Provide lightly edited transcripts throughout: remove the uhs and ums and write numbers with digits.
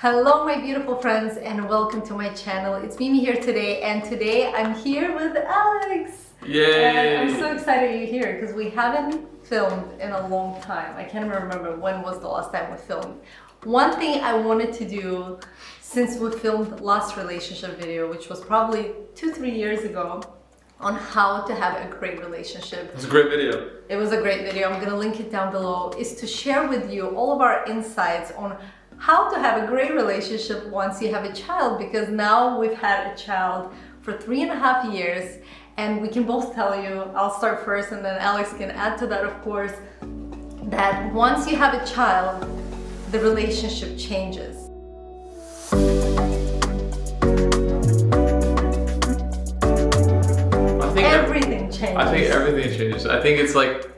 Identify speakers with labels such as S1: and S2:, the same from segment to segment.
S1: Hello my beautiful friends and welcome to my channel. It's Mimi here today, and today I'm here with Alex.
S2: Yay!
S1: And I'm so excited you're here because we haven't filmed in a long time. I can't even remember when was the last time we filmed. One thing I wanted to do since we filmed the last relationship video, which was probably 2-3 years ago, on how to have a great relationship.
S2: It was a great video.
S1: It was a great video. I'm gonna link it down below. Is to share with you all of our insights on how to have a great relationship once you have a child, because now we've had a child for 3.5 years and we can both tell you, I'll start first and then Alex can add to that of course, that once you have a child, the relationship changes. Everything changes.
S2: I think everything changes. I think it's like,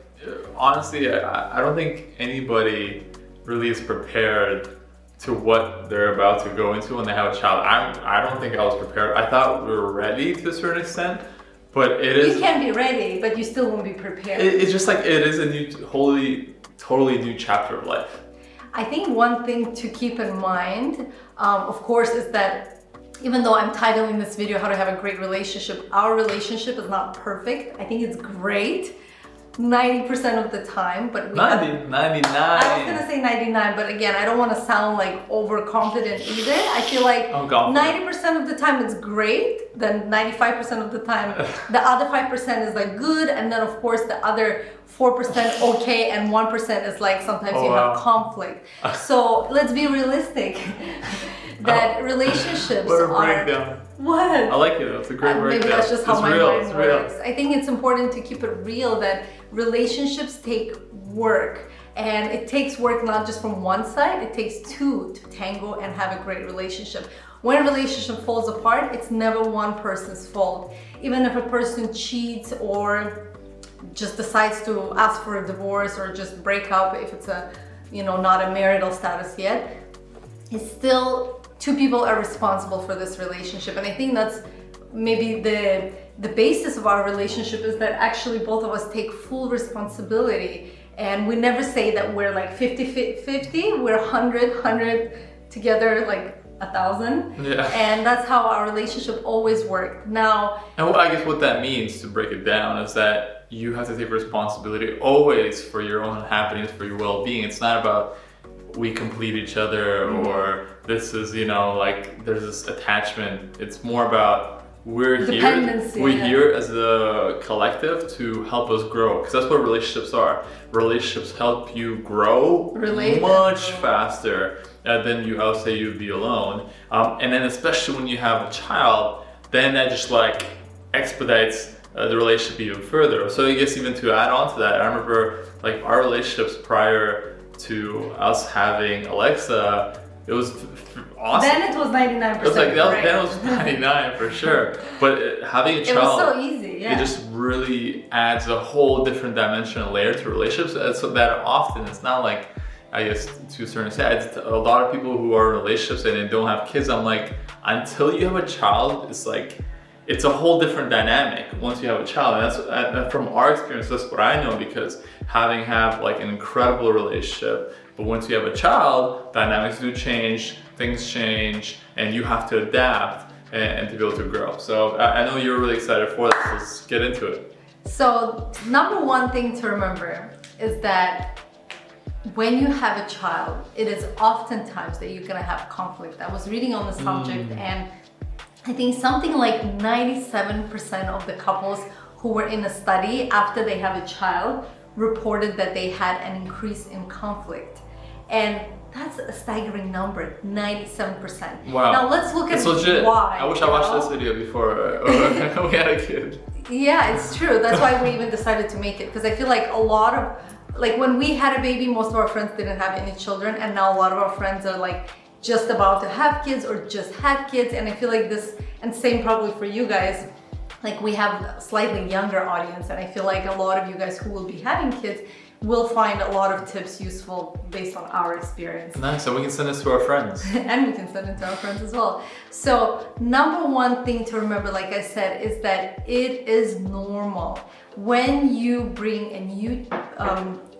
S2: honestly, I don't think anybody really is prepared to what they're about to go into when they have a child. I don't think I was prepared. I thought we were ready to a certain extent, but it is...
S1: You can be ready, but you still won't be prepared.
S2: It's just like, it is a new, totally new chapter of life.
S1: I think one thing to keep in mind, of course, is that even though I'm titling this video How to Have a Great Relationship, our relationship is not perfect. I think it's great 90% of the time, but we
S2: 99.
S1: I was gonna say 99, but again, I don't want to sound like overconfident either. I feel like 90% of the time it's great, then 95% of the time the other 5% is like good, and then of course the other 4% okay, and 1% is like sometimes you have conflict. So let's be realistic. That relationships
S2: what a
S1: are...
S2: breakdown.
S1: What?
S2: I like it. It's a great breakdown.
S1: Maybe that's just how my mind works.
S2: Real.
S1: I think it's important to keep it real that relationships take work. And it takes work not just from one side, it takes two to tango and have a great relationship. When a relationship falls apart, it's never one person's fault. Even if a person cheats or just decides to ask for a divorce or just break up if it's a, not a marital status yet, it's still two people are responsible for this relationship. And I think that's maybe the basis of our relationship, is that actually both of us take full responsibility. And we never say that we're like 50-50, we're 100 together, like 1,000.
S2: Yeah.
S1: And that's how our relationship always worked. Now,
S2: and I guess what that means, to break it down, is that you have to take responsibility always for your own happiness, for your well-being. It's not about we complete each other, or this is, like there's this attachment. It's more about we're here as a collective to help us grow, because that's what relationships are. Relationships help you grow much faster than I'll say you'd be alone. And then especially when you have a child, then that just like expedites the relationship even further. So I guess even to add on to that, I remember like our relationships prior to us having Alexa, it was awesome.
S1: Then it was 99%.
S2: It was like, then it was 99 for sure. But having a child,
S1: it was so easy, yeah.
S2: It just really adds a whole different dimension and layer to relationships. And so that often it's not like, I guess to a certain extent, a lot of people who are in relationships and they don't have kids, I'm like, until you have a child, it's like, it's a whole different dynamic once you have a child. And that's from our experience, that's what I know, because having like an incredible relationship, but once you have a child, dynamics do change, things change, and you have to adapt and to be able to grow. So I know you're really excited for this. Let's get into it.
S1: So number one thing to remember is that when you have a child, it is oftentimes that you're gonna have conflict. I was reading on the subject and I think something like 97% of the couples who were in a study after they have a child reported that they had an increase in conflict. And that's a staggering number, 97%.
S2: Wow.
S1: Now let's look at
S2: legit.
S1: Why.
S2: I wish I watched this video before we had a kid.
S1: Yeah, it's true. That's why we even decided to make it, because I feel like a lot of, like when we had a baby, most of our friends didn't have any children, and now a lot of our friends are like just about to have kids or just had kids. And I feel like this, and same probably for you guys, like we have a slightly younger audience, and I feel like a lot of you guys who will be having kids will find a lot of tips useful based on our experience.
S2: Nice, so we can send this to our friends.
S1: And we can send it to our friends as well. So number one thing to remember, like I said, is that it is normal when you bring a new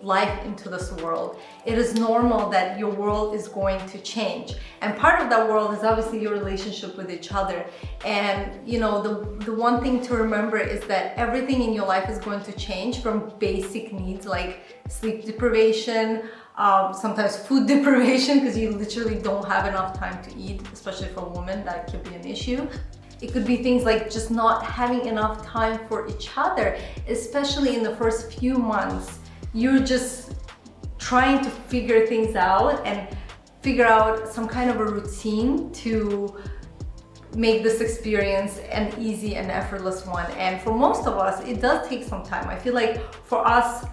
S1: life into this world. It is normal that your world is going to change. And part of that world is obviously your relationship with each other. And you know, the one thing to remember is that everything in your life is going to change, from basic needs like sleep deprivation, sometimes food deprivation because you literally don't have enough time to eat, especially for women, that could be an issue. It could be things like just not having enough time for each other, especially in the first few months. You're just trying to figure things out and figure out some kind of a routine to make this experience an easy and effortless one. And for most of us, it does take some time. I feel like for us,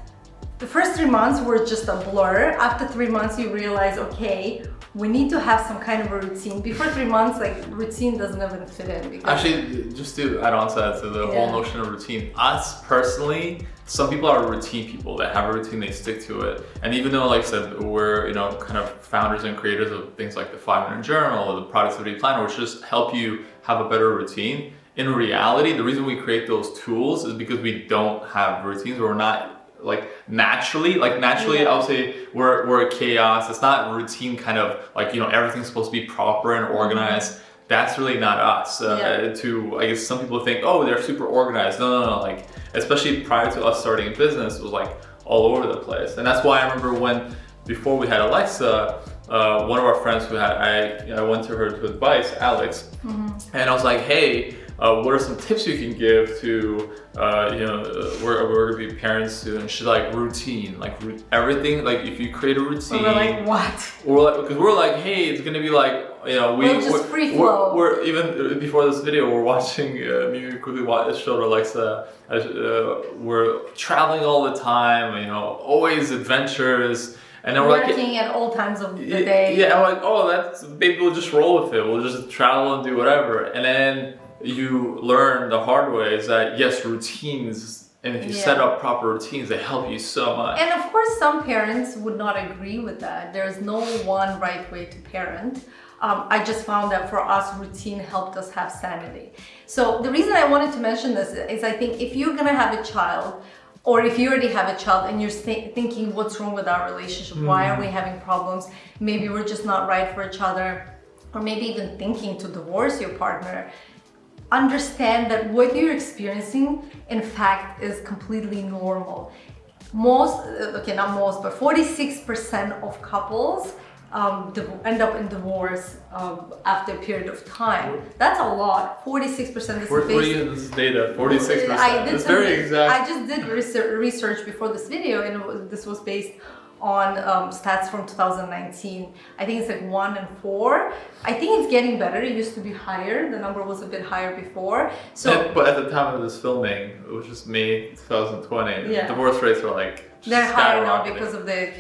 S1: the first 3 months were just a blur. After 3 months, you realize, okay, we need to have some kind of a routine. Before 3 months, like, routine doesn't even fit in. Because
S2: Actually, just to add on to that, to the whole notion of routine, us personally, some people are routine people that have a routine, they stick to it. And even though, like I said, we're, you know, kind of founders and creators of things like the 5-minute journal or the productivity planner, which just help you have a better routine. In reality, the reason we create those tools is because we don't have routines. We're not naturally, I'll say we're a chaos. It's not routine kind of like, you know, everything's supposed to be proper and organized. That's really not us. I guess some people think, oh, they're super organized. No. Like, especially prior to us starting a business, it was like all over the place. And that's why I remember before we had Alexa, one of our friends who had, I went to her to advice, Alex, and I was like, hey, what are some tips you can give to, we're gonna be parents soon. And she's like, routine, everything, like if you create a routine.
S1: We're like, what?
S2: Because we're like, hey, it's gonna be like, you know,
S1: we're just free flow.
S2: We're even before this video, we're watching, me quickly showed Alexa, we're traveling all the time, you know, always adventures. And then we're
S1: working at all times of the day.
S2: Yeah, I'm like, oh, maybe we'll just roll with it. We'll just travel and do whatever. And then you learn the hard way is that yes, routines, and if you set up proper routines, they help you so much.
S1: And of course, some parents would not agree with that. There's no one right way to parent. I just found that for us, routine helped us have sanity. So the reason I wanted to mention this is I think if you're gonna have a child, or if you already have a child and you're thinking, what's wrong with our relationship? Why are we having problems? Maybe we're just not right for each other, or maybe even thinking to divorce your partner. Understand that what you're experiencing, in fact, is completely normal. Not most, but 46% of couples end up in divorce after a period of time. That's a lot. 46%.
S2: Where do you get this data? 46%. It's very exact.
S1: I just did research before this video, and this was based on stats from 2019. I think it's like 1 in 4. I think it's getting better. It used to be higher. The number was a bit higher before.
S2: But at the time of this filming, which was May 2020, divorce rates were like
S1: they're higher now because of the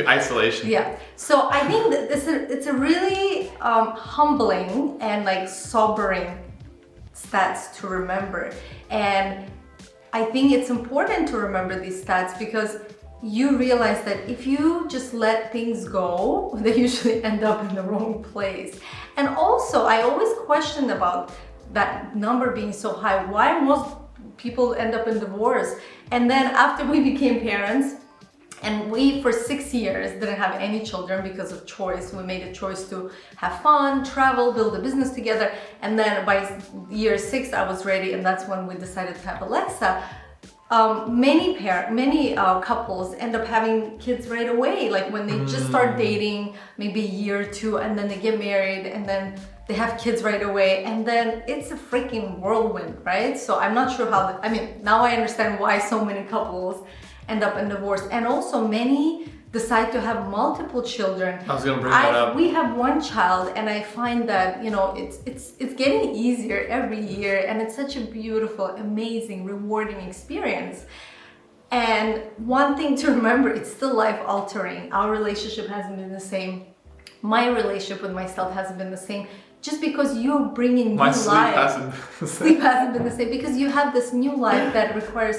S2: isolation.
S1: Yeah. So I think that it's a really humbling and like sobering stats to remember. And I think it's important to remember these stats because you realize that if you just let things go, they usually end up in the wrong place. And also, I always question about that number being so high. Why most people end up in divorce? And then after we became parents, and we for 6 years didn't have any children because of choice. We made a choice to have fun, travel, build a business together. And then by year 6, I was ready, and that's when we decided to have Alexa. Many couples end up having kids right away, like when they just start dating, maybe a year or 2, and then they get married, and then they have kids right away, and then it's a freaking whirlwind, right? So I'm not sure how, now I understand why so many couples end up in divorce. And also many decide to have multiple children.
S2: I was gonna bring that up.
S1: We have 1 child, and I find that, you know, it's getting easier every year, and it's such a beautiful, amazing, rewarding experience. And one thing to remember, it's still life altering. Our relationship hasn't been the same. My relationship with myself hasn't been the same. Just because you're bringing new life. Sleep hasn't been the same because you have this new life that requires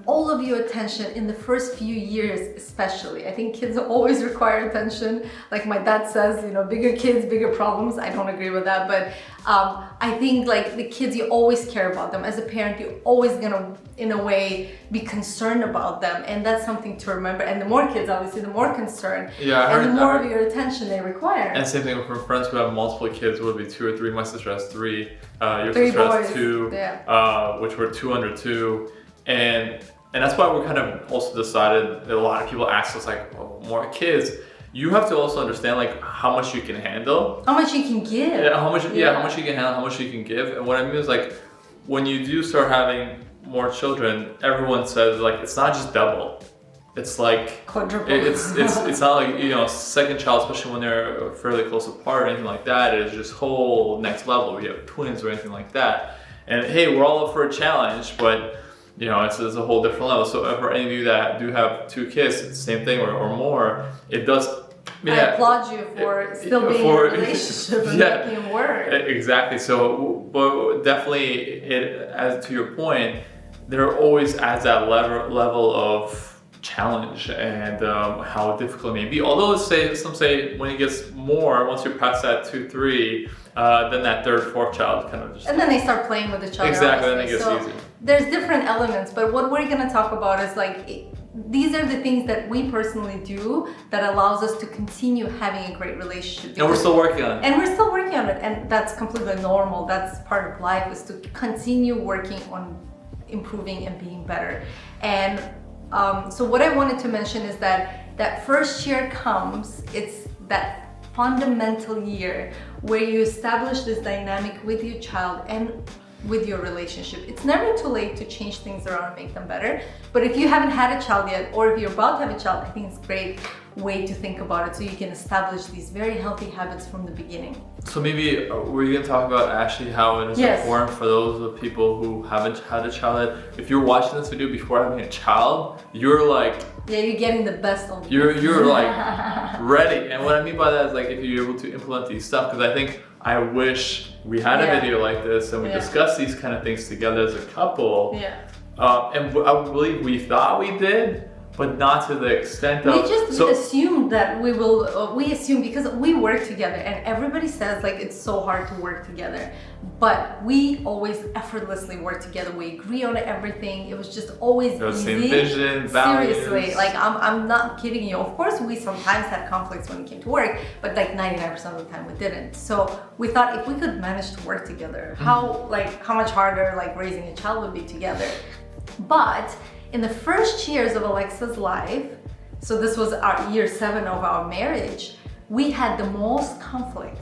S1: all of your attention in the first few years, especially. I think kids always require attention. Like my dad says, you know, bigger kids, bigger problems. I don't agree with that, but I think like the kids, you always care about them. As a parent, you're always gonna, in a way, be concerned about them, and that's something to remember. And the more kids, obviously, the more concern, and the more of your attention they require.
S2: And same thing for friends who have multiple kids, would be 2 or 3. My sister has 3. Your
S1: Three
S2: sister
S1: boys.
S2: has 2, which were 2 under 2, and that's why we kind of also decided that a lot of people ask us like, oh, more kids. You have to also understand like how much you can handle,
S1: how much you can give.
S2: How much you can handle, how much you can give. And what I mean is like, when you do start having more children, everyone says like it's not just double, it's like
S1: quadruple.
S2: It's not like, you know, second child, especially when they're fairly close apart or anything like that. It is just whole next level. We have twins or anything like that. And hey, we're all up for a challenge, but you know, it's a whole different level. So for any of you that do have 2 kids, it's the same thing or more. It does.
S1: I applaud you for still being in a relationship and making it work.
S2: Exactly. So, but definitely, as to your point, there always adds that level of challenge and how difficult it may be. Although some say when it gets more, once you're past that 2, 3, then that 3rd, 4th child kind of just.
S1: And then they start playing with each other.
S2: Exactly. Then it gets easy.
S1: There's different elements, but what we're gonna talk about is like. These are the things that we personally do that allows us to continue having a great relationship.
S2: And we're still working on it.
S1: And we're still working on it, and that's completely normal. That's part of life, is to continue working on improving and being better. And so what I wanted to mention is that first year comes, it's that fundamental year where you establish this dynamic with your child and with your relationship. It's never too late to change things around and make them better. But if you haven't had a child yet, or if you're about to have a child, I think it's a great way to think about it, so you can establish these very healthy habits from the beginning.
S2: So maybe we're going to talk about actually how it is important for those of people who haven't had a child. If you're watching this video before having a child, you're like,
S1: you're getting the best of
S2: you're like ready. And what I mean by that is like, if you're able to implement these stuff, because I wish we had a video like this and we discussed these kind of things together as a couple. And I believe we thought we did, but not to the extent of.
S1: We just assumed that we will. We assume because we work together, and everybody says like it's so hard to work together, but we always effortlessly work together. We agree on everything. It was just always easy.
S2: Same vision, values.
S1: Seriously, like I'm not kidding you. Of course, we sometimes had conflicts when it came to work, but like 99% of the time we didn't. So we thought if we could manage to work together, how much harder like raising a child would be together. But in the first years of Alexa's life, so this was our year 7 of our marriage, we had the most conflict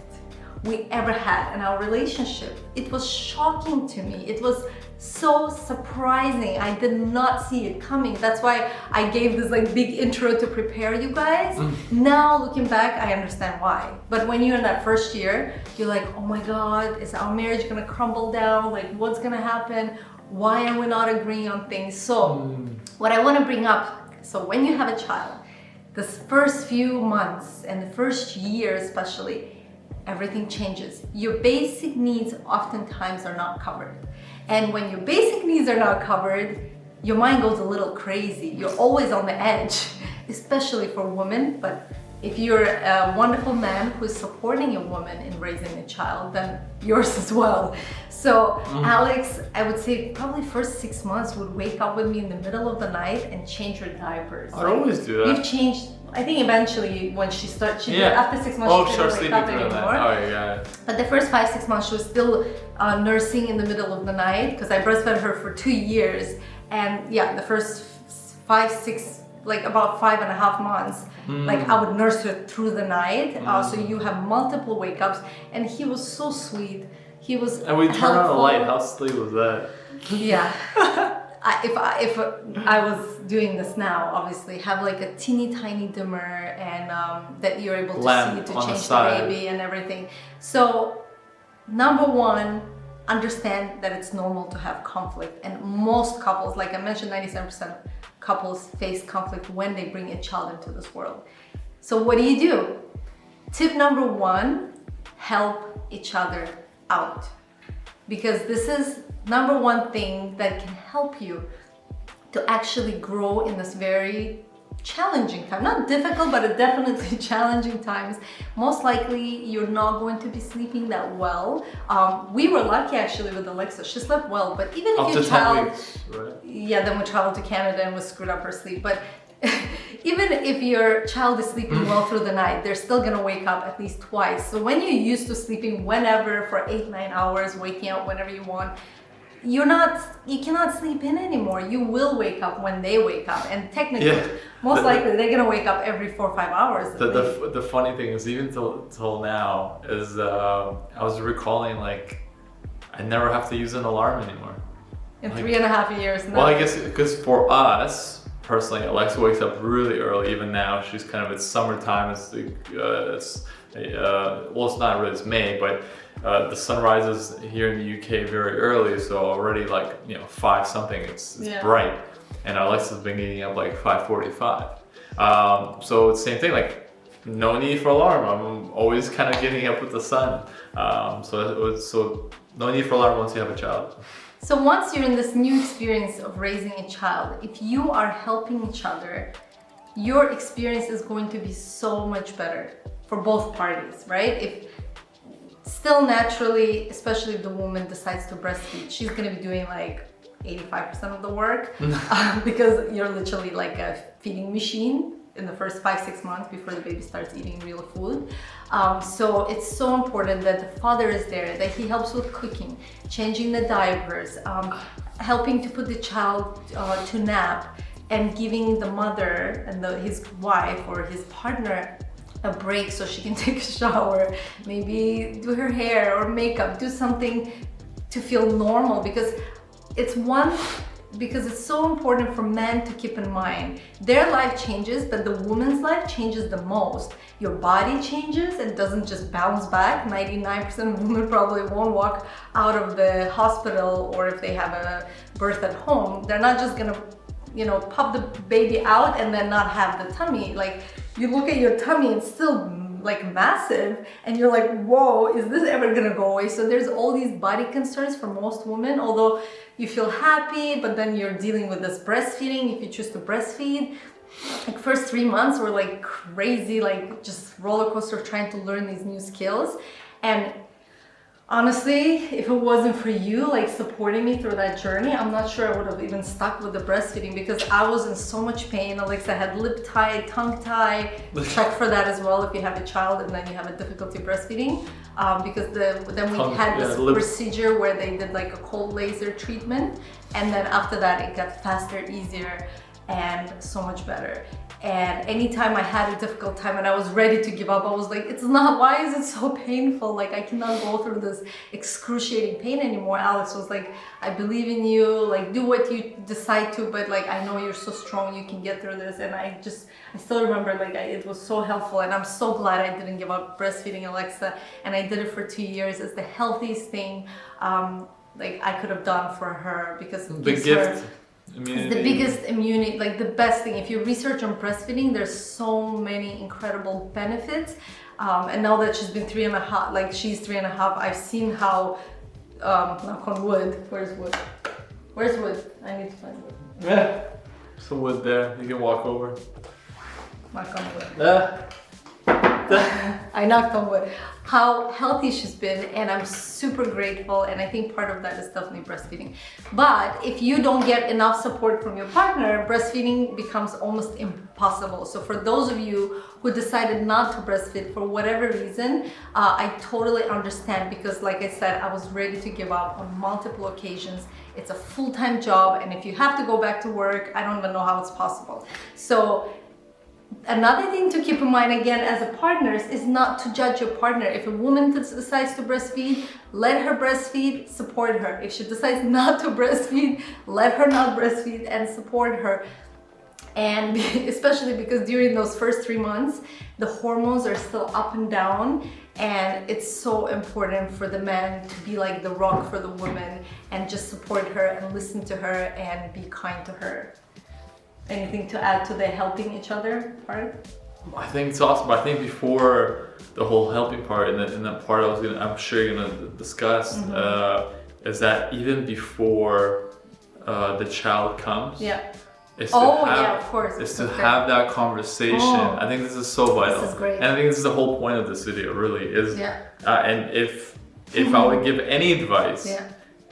S1: we ever had in our relationship. It was shocking to me. It was so surprising. I did not see it coming. That's why I gave this like big intro to prepare you guys. Now looking back, I understand why. But when you're in that first year, you're like, oh my God, is our marriage gonna crumble down? Like, what's gonna happen? Why are we not agreeing on things? So what I want to bring up, so when you have a child, this first few months and the first year especially, everything changes. Your basic needs oftentimes are not covered. And when your basic needs are not covered, your mind goes a little crazy. You're always on the edge, especially for women. But if you're a wonderful man who's supporting a woman in raising a child, then yours as well. So Alex, I would say probably first 6 months would wake up with me in the middle of the night and change her diapers.
S2: I'd always do that.
S1: We've changed, I think eventually when she started, after 6 months she didn't wake up anymore.
S2: Oh yeah.
S1: But the first 5-6 months she was still nursing in the middle of the night, because I breastfed her for 2 years. And yeah, the first 5-6, like about 5.5 months, like I would nurse her through the night. So you have multiple wake ups, and he was so sweet. He was
S2: And we turned on the light. How sweet was that?
S1: Yeah. If I was doing this now, obviously have like a teeny tiny dimmer, and that you're able to see to change the baby and everything. So number one, understand that it's normal to have conflict, and most couples, like I mentioned, 97% couples face conflict when they bring a child into this world. So what do? Tip number one, help each other out, because this is number one thing that can help you to actually grow in this very challenging time, not difficult, but a definitely challenging times, most likely you're not going to be sleeping that well. We were lucky actually with Alexa, she slept well, but even if your child,
S2: right?
S1: yeah, then we traveled to Canada and we screwed up her sleep, but even if your child is sleeping well through the night, they're still gonna wake up at least twice. So when you're used to sleeping whenever for 8-9 hours, waking up whenever you want, you cannot sleep in anymore. You will wake up when they wake up, and technically, most likely they're gonna wake up every 4 or 5 hours.
S2: The funny thing is, even till now, is I was recalling like I never have to use an alarm anymore.
S1: In like, 3.5 years now.
S2: Well, I guess because for us personally, Alexa wakes up really early. Even now, she's kind of, it's summertime. Well, it's not really, it's May, but the sun rises here in the UK very early, so already like 5 something, it's bright, and Alexa's been getting up like 5:45. So it's the same thing, like no need for alarm. I'm always kind of getting up with the sun. So no need for alarm once you have a child.
S1: So once you're in this new experience of raising a child, if you are helping each other, your experience is going to be so much better for both parties, right? If still naturally, especially if the woman decides to breastfeed, she's gonna be doing like 85% of the work because you're literally like a feeding machine in the first 5-6 months before the baby starts eating real food. So it's so important that the father is there, that he helps with cooking, changing the diapers, helping to put the child to nap, and giving the mother and his wife or his partner a break so she can take a shower, maybe do her hair or makeup, do something to feel normal, because it's so important for men to keep in mind. Their life changes, but the woman's life changes the most. Your body changes and doesn't just bounce back. 99% of women probably won't walk out of the hospital, or if they have a birth at home, they're not just gonna pop the baby out and then not have the tummy. Like, you look at your tummy, it's still like massive, and you're like, whoa, is this ever gonna go away? So there's all these body concerns for most women, although you feel happy, but then you're dealing with this breastfeeding if you choose to breastfeed. Like, first 3 months were like crazy, like just roller coaster of trying to learn these new skills. And honestly, if it wasn't for you like supporting me through that journey, I'm not sure I would have even stuck with the breastfeeding, because I was in so much pain. Alexa had lip tie, tongue tie. Check for that as well if you have a child and then you have a difficulty breastfeeding, because then we had this procedure where they did like a cold laser treatment, and then after that it got faster, easier, and so much better. And anytime I had a difficult time and I was ready to give up, I was like, why is it so painful? Like, I cannot go through this excruciating pain anymore. Alex was like, I believe in you, like, do what you decide to, but like, I know you're so strong, you can get through this. And I still remember, like, it was so helpful, and I'm so glad I didn't give up breastfeeding Alexa, and I did it for 2 years. It's the healthiest thing like I could have done for her, because
S2: the gift.
S1: It's the biggest immunity, like the best thing. If you research on breastfeeding, there's so many incredible benefits. And now that she's been 3.5, like she's 3.5, I've seen how, knock on wood, where's wood? Where's wood? I need to find wood.
S2: Yeah, some wood there, you can walk over.
S1: Knock on wood. I knocked on wood. How healthy she's been, and I'm super grateful, and I think part of that is definitely breastfeeding. But if you don't get enough support from your partner, breastfeeding becomes almost impossible. So for those of you who decided not to breastfeed for whatever reason, I totally understand, because like I said, I was ready to give up on multiple occasions. It's a full-time job, and if you have to go back to work, I don't even know how it's possible. So another thing to keep in mind, again, as a partner, is not to judge your partner. If a woman decides to breastfeed, let her breastfeed, support her. If she decides not to breastfeed, let her not breastfeed and support her. And especially because during those first 3 months, the hormones are still up and down, and it's so important for the man to be like the rock for the woman and just support her and listen to her and be kind to her. Anything to add to the helping each other part?
S2: I think it's awesome. I think before the whole helping part, and that part I'm sure you're gonna discuss, is that even before the child comes, is
S1: of course.
S2: is to have that conversation. I think this is so vital.
S1: This is great.
S2: And I think this is the whole point of this video, really, is and if I would give any advice,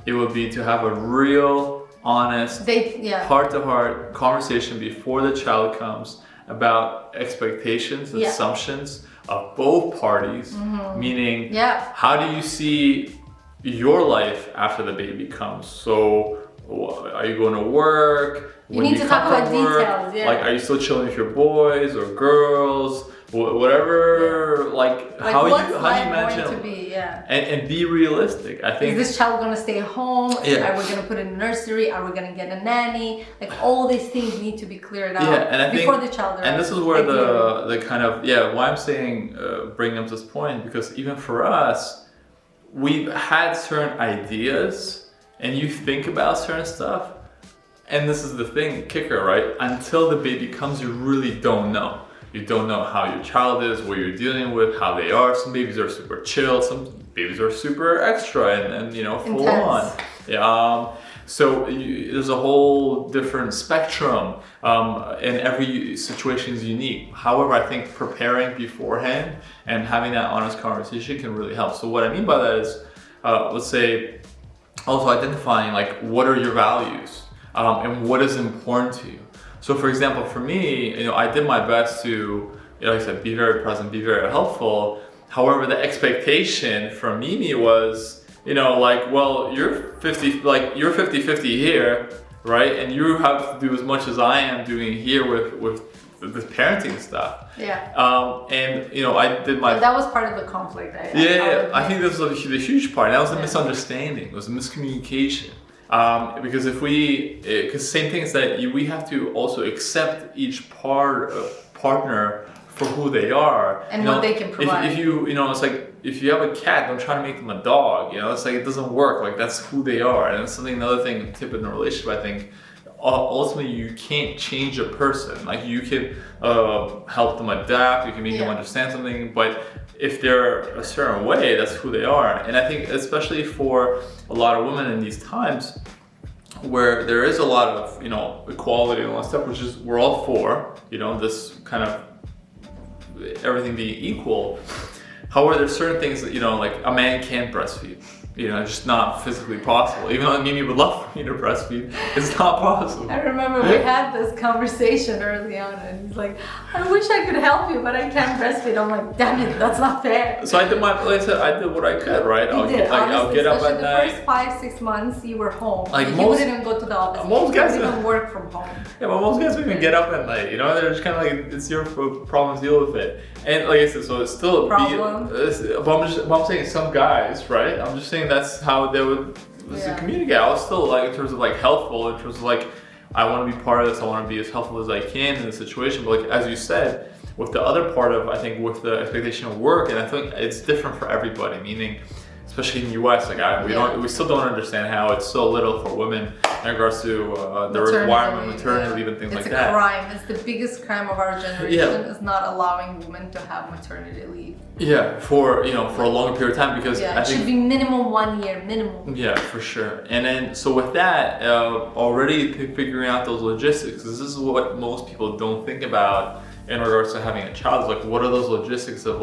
S2: it would be to have a real, honest, heart-to-heart conversation before the child comes about expectations, assumptions of both parties, meaning how do you see your life after the baby comes? So are you going to work?
S1: You need to talk about details.
S2: Like, are you still chilling with your boys or girls? Whatever, how do you imagine
S1: to be,
S2: and be realistic. I think,
S1: is this child going to stay home? Are we going to put it in nursery? Are we going to get a nanny? Like, all these things need to be cleared out
S2: and I
S1: before
S2: think,
S1: the child arrives.
S2: And this is where the kind of why I'm saying bringing up this point, because even for us, we've had certain ideas and you think about certain stuff, and this is the kicker, right? Until the baby comes, you really don't know. You don't know how your child is, what you're dealing with, how they are. Some babies are super chill, some babies are super extra and full on. So there's a whole different spectrum, and every situation is unique. However, I think preparing beforehand and having that honest conversation can really help. So what I mean by that is, let's say, also identifying what are your values, and what is important to you. So for example, for me, I did my best to, like I said, be very present, be very helpful. However, the expectation from Mimi was, well, you're 50-50 here, right? And you have to do as much as I am doing here with the parenting stuff. And I did my.
S1: That was part of the conflict.
S2: I think this was the huge part. That was a misunderstanding. It was a miscommunication. Because same thing is that we have to also accept each partner for who they are
S1: and what they can provide.
S2: If you it's like if you have a cat, don't try to make them a dog. It's like it doesn't work. Like that's who they are, and it's another tip in a relationship. I think ultimately you can't change a person. Like you can help them adapt, you can make them understand something, but if they're a certain way, that's who they are. And I think especially for a lot of women in these times where there is a lot of equality and all that stuff, which is we're all for, this kind of everything being equal. However, there's certain things that like a man can't breastfeed. It's just not physically possible. Even though Mimi would love for me to breastfeed, it's not possible.
S1: I remember we had this conversation early on, and he's like, "I wish I could help you, but I can't breastfeed." I'm like, "Damn it, that's not fair."
S2: So I did I did what I could, right?
S1: I'll get up at night. The first 5-6 months, you were home. You wouldn't even go to the office.
S2: Most guys
S1: didn't even work from home.
S2: Yeah, but most guys don't even get up at night. They're just kind of like, it's your problem to deal with it. And like I said, so it's still a
S1: problem.
S2: But I'm saying some guys, right? I'm just saying that's how they would communicate. I was still in terms of helpful, in terms of I want to be part of this. I want to be as helpful as I can in the situation. But as you said, with the other part of, I think, with the expectation of work, and I think it's different for everybody. Meaning, especially in the U.S., we still don't understand how it's so little for women in regards to the requirement of maternity leave and things like that.
S1: It's a crime. It's the biggest crime of our generation is not allowing women to have maternity leave.
S2: For a longer period of time, because I think
S1: it should be minimum 1 year, minimum.
S2: Yeah, for sure. And then so with that, already figuring out those logistics, this is what most people don't think about in regards to having a child. It's what are those logistics of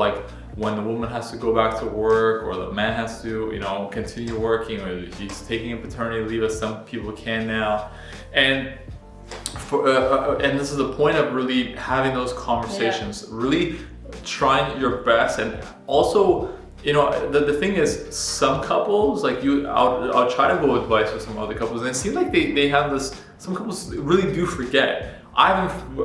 S2: when the woman has to go back to work, or the man has to, continue working, or he's taking a paternity leave, as some people can now. And and this is the point of really having those conversations, really trying your best. And also, the thing is, some couples, I'll try to go with advice with some other couples, and it seems like they have this, some couples really do forget.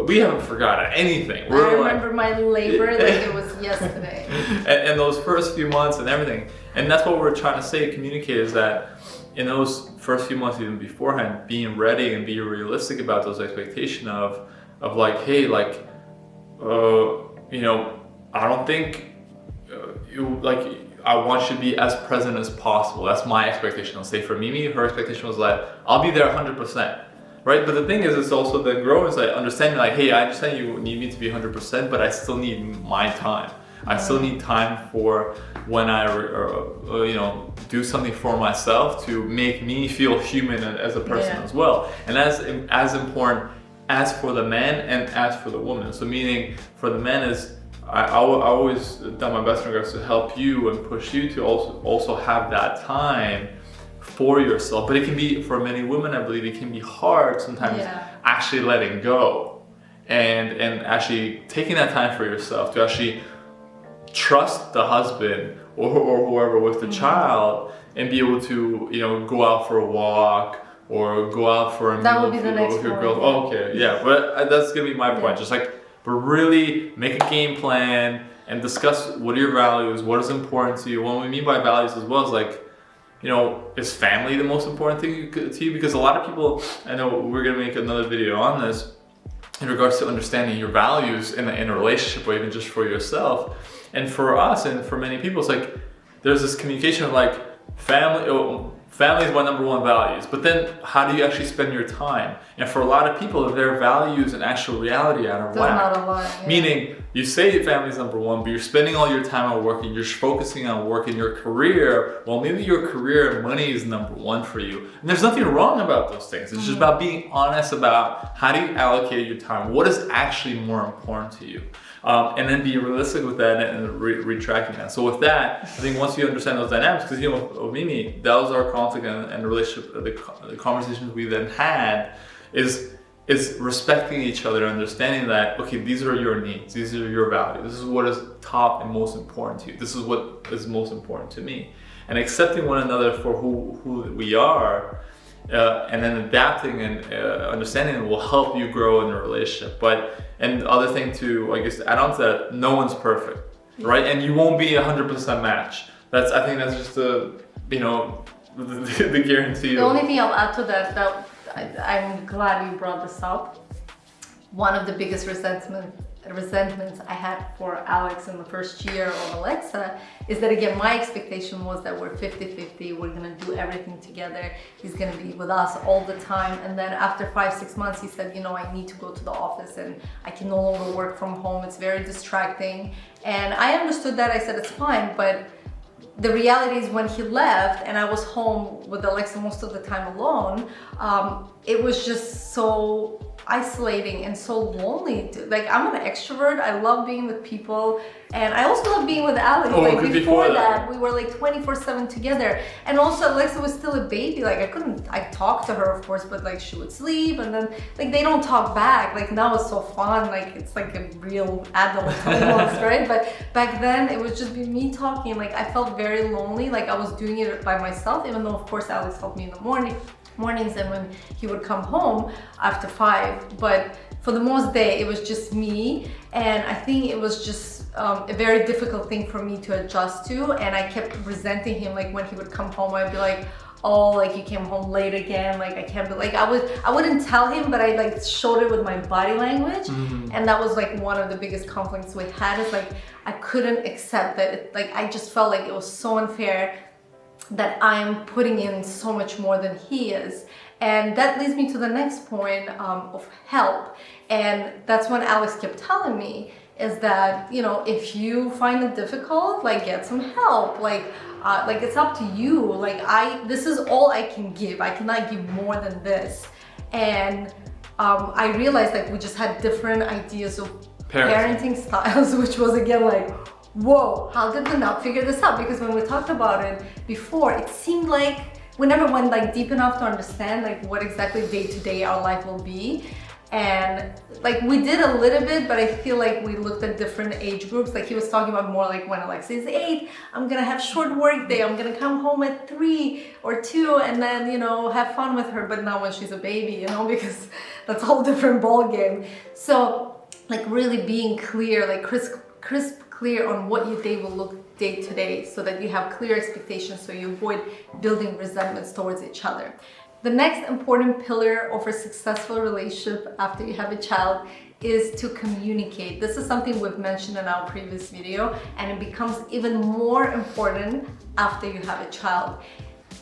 S2: We haven't forgotten anything.
S1: I remember my labor like it was yesterday.
S2: and those first few months and everything. And that's what we're trying to communicate, is that in those first few months, even beforehand, being ready and being realistic about those expectations of hey, I don't think I want you to be as present as possible. That's my expectation. I'll say for Mimi, her expectation was that I'll be there 100%. Right, but the thing is, it's also the growing is understanding hey, I understand you need me to be 100%, but I still need my time. I still need time for when I, do something for myself to make me feel human as a person as well. And as important as for the man and as for the woman. So meaning for the men is, I always done my best in regards to help you and push you to also have that time for yourself. But it can be, for many women, I believe it can be hard sometimes actually letting go and actually taking that time for yourself to actually trust the husband or whoever with the child and be able to, you know, go out for a walk or go out for a meal with your girl. Oh, okay, yeah, but that's gonna be my point. Just like, but really make a game plan and discuss what are your values, what is important to you. What we mean by values as well is like, you know, is family the most important thing to you? Because a lot of people, I know we're gonna make another video on this in regards to understanding your values in a relationship or even just for yourself. And for us and for many people, it's like there's this communication of like family is my number one values, but then how do you actually spend your time? And for a lot of people, their values and actual reality are out of whack. Meaning you say family is number one, but you're spending all your time on working, you're focusing on work in your career. Well, maybe your career and money is number one for you. And there's nothing wrong about those things. It's just about being honest about how do you allocate your time? What is actually more important to you? And then be realistic with that and retracting that. So with that, I think once you understand those dynamics, because you know, with Mimi, that was our conflict and relationship, the conversations we then had is respecting each other, understanding that, okay, these are your needs, these are your values, this is what is top and most important to you, this is what is most important to me. And accepting one another for who we are, and then adapting and understanding will help you grow in a relationship. And the other thing to, I guess, add on to that, no one's perfect, right? And you won't be 100% match. I think that's just the guarantee.
S1: The only thing I'll add to that I'm glad you brought this up. One of the biggest resentments I had for Alex in the first year of Alexa is that, again, my expectation was that we're 50-50, we're gonna do everything together, he's gonna be with us all the time. And then after 5-6 months, he said, you know, I need to go to the office and I can no longer work from home, it's very distracting. And I understood that. I said, it's fine, but the reality is when he left and I was home with Alexa most of the time alone, it was just so isolating and so lonely. Like, I'm an extrovert, I love being with people, and I also love being with Alex. Like before that we were like 24/7 together, and also Alexa was still a baby. Like I talked to her, of course, but like she would sleep and then like they don't talk back. Like now it's so fun, like it's like a real adult almost, right? But back then it was just me talking. Like I felt very lonely, like I was doing it by myself, even though of course Alex helped me in the mornings and when he would come home after 5, but for the most day it was just me. And I think it was just a very difficult thing for me to adjust to, and I kept resenting him. Like when he would come home, I'd be like, oh, like you came home late again, like I can't be, like I wouldn't tell him, but I like showed it with my body language. And that was like one of the biggest conflicts we had, is like I couldn't accept that like I just felt like it was so unfair that I'm putting in so much more than he is. And that leads me to the next point of help. And that's when Alex kept telling me is that, you know, if you find it difficult, like get some help, like it's up to you. Like this is all I can give. I cannot give more than this. And I realized like we just had different ideas of parenting styles, which was again like, whoa, how did we not figure this out? Because when we talked about it before, it seemed like we never went like deep enough to understand like what exactly day to day our life will be. And like we did a little bit, but I feel like we looked at different age groups. Like he was talking about more like when Alexa is 8, I'm gonna have short work day, I'm gonna come home at 3 or 2 and then, you know, have fun with her. But not when she's a baby, you know, because that's a whole different ball game. So like really being clear, like crisp clear on what your day will look day to day, so that you have clear expectations, so you avoid building resentments towards each other. The next important pillar of a successful relationship after you have a child is to communicate. This is something we've mentioned in our previous video, and it becomes even more important after you have a child.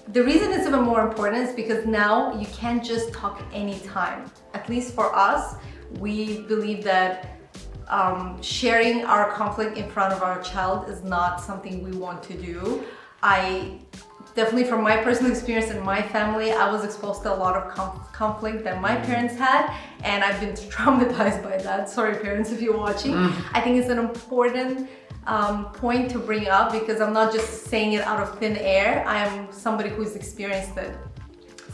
S1: The reason it's even more important is because now you can't just talk anytime. At least for us, we believe that sharing our conflict in front of our child is not something we want to do. I definitely from my personal experience in my family, I was exposed to a lot of conflict that my parents had, and I've been traumatized by that. Sorry parents if you're watching. I think it's an important point to bring up, because I'm not just saying it out of thin air. I am somebody who's experienced it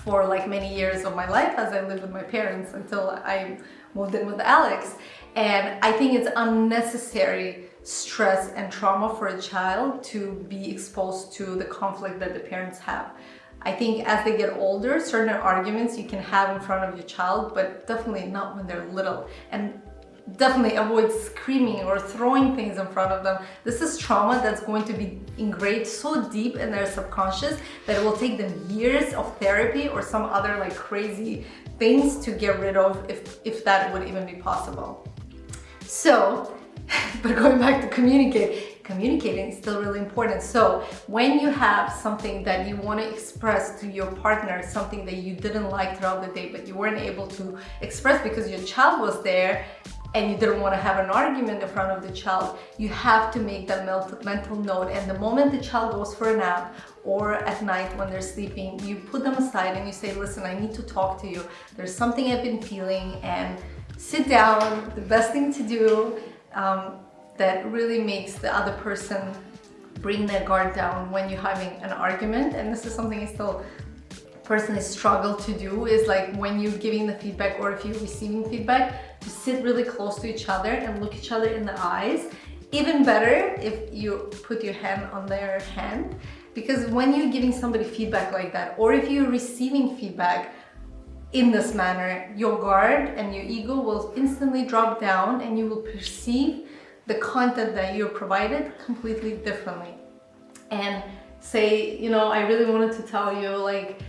S1: for like many years of my life as I lived with my parents until I moved in with Alex. And I think it's unnecessary stress and trauma for a child to be exposed to the conflict that the parents have. I think as they get older, certain arguments you can have in front of your child, but definitely not when they're little. And definitely avoid screaming or throwing things in front of them. This is trauma that's going to be engraved so deep in their subconscious that it will take them years of therapy or some other like crazy things to get rid of, if that would even be possible. So, but going back to communicating is still really important. So when you have something that you want to express to your partner, something that you didn't like throughout the day, but you weren't able to express because your child was there and you didn't want to have an argument in front of the child, you have to make that mental note. And the moment the child goes for a nap or at night when they're sleeping, you put them aside and you say, listen, I need to talk to you. There's something I've been feeling, and sit down. The best thing to do that really makes the other person bring their guard down when you're having an argument. And this is something I still personally struggle to do, is like when you're giving the feedback or if you're receiving feedback, to sit really close to each other and look each other in the eyes. Even better if you put your hand on their hand, because when you're giving somebody feedback like that, or if you're receiving feedback in this manner, your guard and your ego will instantly drop down and you will perceive the content that you're provided completely differently. And say, you know, I really wanted to tell you, like,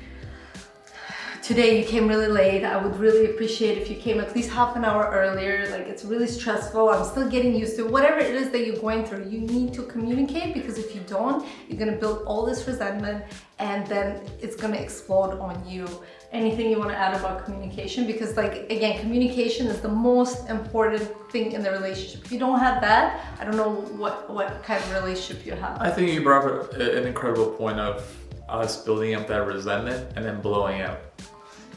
S1: today you came really late. I would really appreciate if you came at least half an hour earlier. Like, it's really stressful. I'm still getting used to it. Whatever it is that you're going through, you need to communicate, because if you don't, you're gonna build all this resentment and then it's gonna explode on you. Anything you want to add about communication? Because, like, again, communication is the most important thing in the relationship. If you don't have that, I don't know what kind of relationship you have.
S2: I think you brought up an incredible point of us building up that resentment and then blowing up.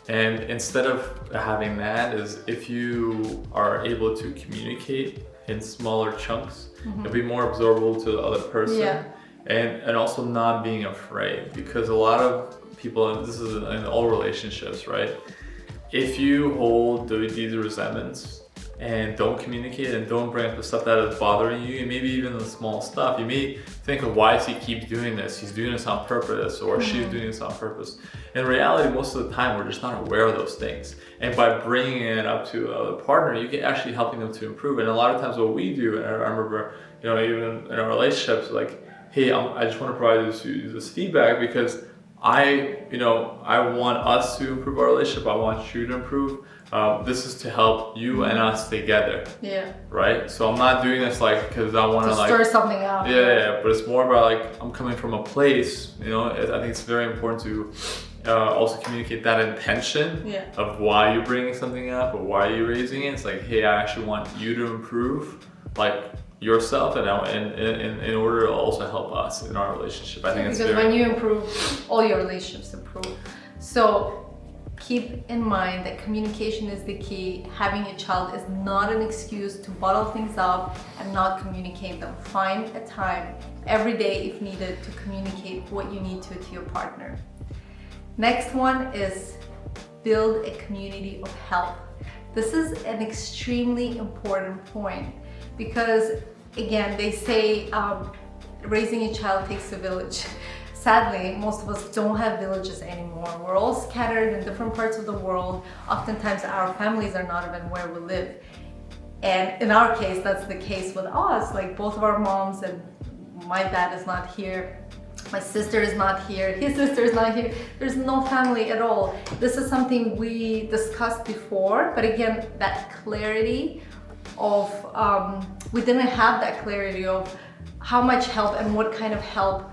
S2: And instead of having that, is if you are able to communicate in smaller chunks, it'll be more absorbable to the other person.
S1: Yeah.
S2: And also not being afraid, because a lot of people, and this is in all relationships, right? If you hold these resentments and don't communicate and don't bring up the stuff that is bothering you, and maybe even the small stuff, you may think of, why does he keep doing this? He's doing this on purpose, or she's doing this on purpose. In reality, most of the time, we're just not aware of those things. And by bringing it up to a partner, you can actually helping them to improve. And a lot of times what we do, and I remember, you know, even in our relationships, like, hey, I just want to provide this feedback because I want us to improve our relationship. I want you to improve. This is to help you and us together.
S1: Yeah.
S2: Right? So I'm not doing this like because I want to like
S1: stir something up.
S2: Yeah, but it's more about like I'm coming from a place, you know, I think it's very important to also communicate that intention of why you're bringing something up or why you're raising it. It's like, hey, I actually want you to improve, like, yourself, and in order to also help us in our relationship. I think it's
S1: because when you improve, all your relationships improve. So keep in mind that communication is the key. Having a child is not an excuse to bottle things up and not communicate them. Find a time every day if needed to communicate what you need to your partner. Next one is build a community of help. This is an extremely important point, because again, they say raising a child takes a village. Sadly, most of us don't have villages anymore. We're all scattered in different parts of the world. Oftentimes our families are not even where we live. And in our case, that's the case with us. Like, both of our moms, and my dad is not here. My sister is not here, his sister is not here. There's no family at all. This is something we discussed before, but again, that clarity of, we didn't have that clarity of how much help and what kind of help